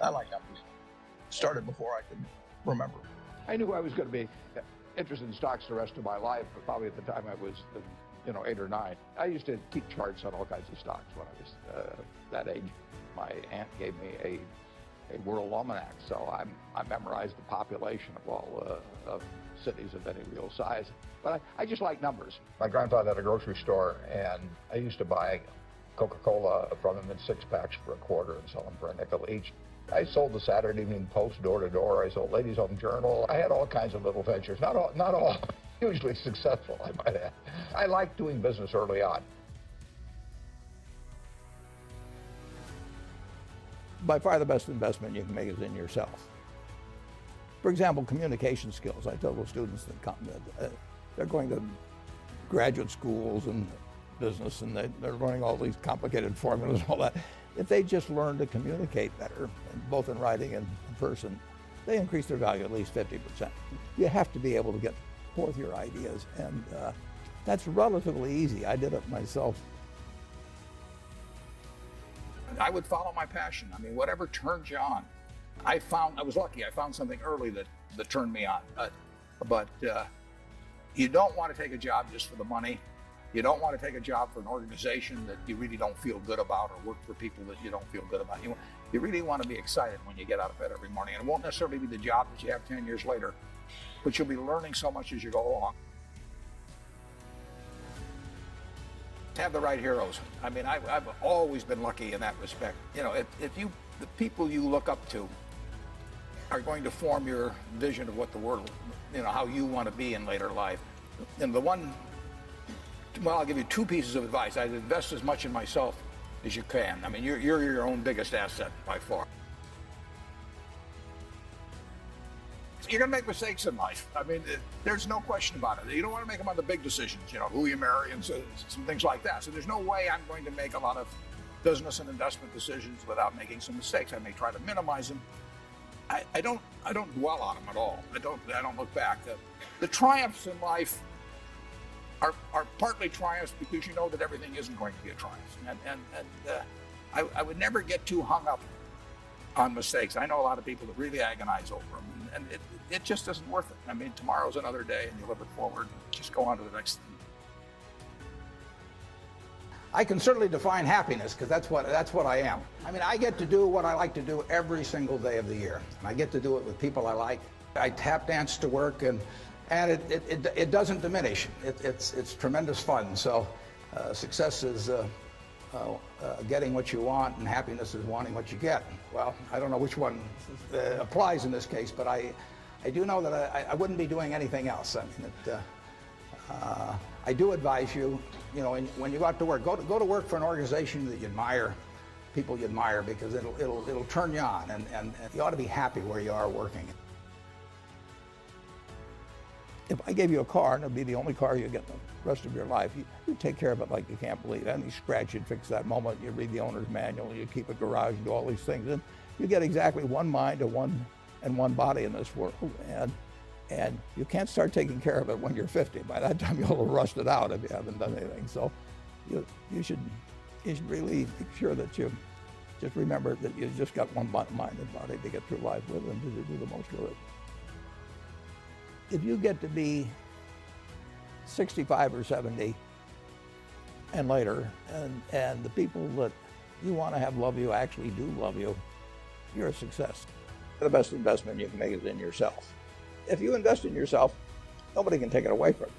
I like numbers. Started before I could remember. I knew I was going to be interested in stocks the rest of my life, but probably at the time I was, 8 or 9. I used to keep charts on all kinds of stocks when I was that age. My aunt gave me a world almanac, so I memorized the population of all of cities of any real size. But I just like numbers. My grandfather had a grocery store, and I used to buy Coca-Cola from him in 6-packs for a quarter and sell them for a nickel each. I sold the Saturday Evening Post door to door. I sold Ladies Home Journal. I had all kinds of little ventures, not all hugely successful, I might add. I liked doing business early on. By far the best investment you can make is in yourself. For example, communication skills. I tell those students that come that they're going to graduate schools and business, and they're learning all these complicated formulas and all that. If they just learn to communicate better, both in writing and in person, they increase their value at least 50%. You have to be able to get forth your ideas, and that's relatively easy. I did it myself. I would follow my passion. I mean, whatever turns you on. I was lucky. I found something early that turned me on. But you don't want to take a job just for the money. You don't want to take a job for an organization that you really don't feel good about, or work for people that you don't feel good about. You really want to be excited when you get out of bed every morning. And it won't necessarily be the job that you have 10 years later, but you'll be learning so much as you go along. Have the right heroes. I mean, I've always been lucky in that respect. If the people you look up to are going to form your vision of what the world, how you want to be in later life. And I'll give you 2 pieces of advice. I'd invest as much in myself as you can. I mean, you're your own biggest asset by far. You're going to make mistakes in life. I mean, there's no question about it. You don't want to make them on the big decisions, who you marry and some things like that. So there's no way I'm going to make a lot of business and investment decisions without making some mistakes. I may try to minimize them. I don't dwell on them at all. I don't look back. The triumphs in life are partly triumphs because you know that everything isn't going to be a triumph. And I would never get too hung up on mistakes. I know a lot of people that really agonize over them, and it just isn't worth it. I mean, tomorrow's another day, and you live it forward. Just go on to the next thing. I can certainly define happiness, because that's what I am. I mean, I get to do what I like to do every single day of the year. And I get to do it with people I like. I tap dance to work, and it doesn't diminish. It's tremendous fun. So success is getting what you want, and happiness is wanting what you get. Well, I don't know which one applies in this case, but I do know that I wouldn't be doing anything else. I mean, I do advise you, when you go out to work, go to work for an organization that you admire, people you admire, because it'll turn you on, and you ought to be happy where you are working. If I gave you a car, and it'd be the only car you get the rest of your life, you'd take care of it like you can't believe. Any scratch, you'd fix that moment. You read the owner's manual, you keep a garage, and do all these things. And you get exactly one mind and one body in this world. And you can't start taking care of it when you're 50. By that time, you'll have rusted out if you haven't done anything. So you should really make sure that you just remember that you just got one mind and body to get through life with, and to do the most with it. If you get to be 65 or 70 and later, and the people that you want to have love you actually do love you, you're a success. The best investment you can make is in yourself. If you invest in yourself, nobody can take it away from you.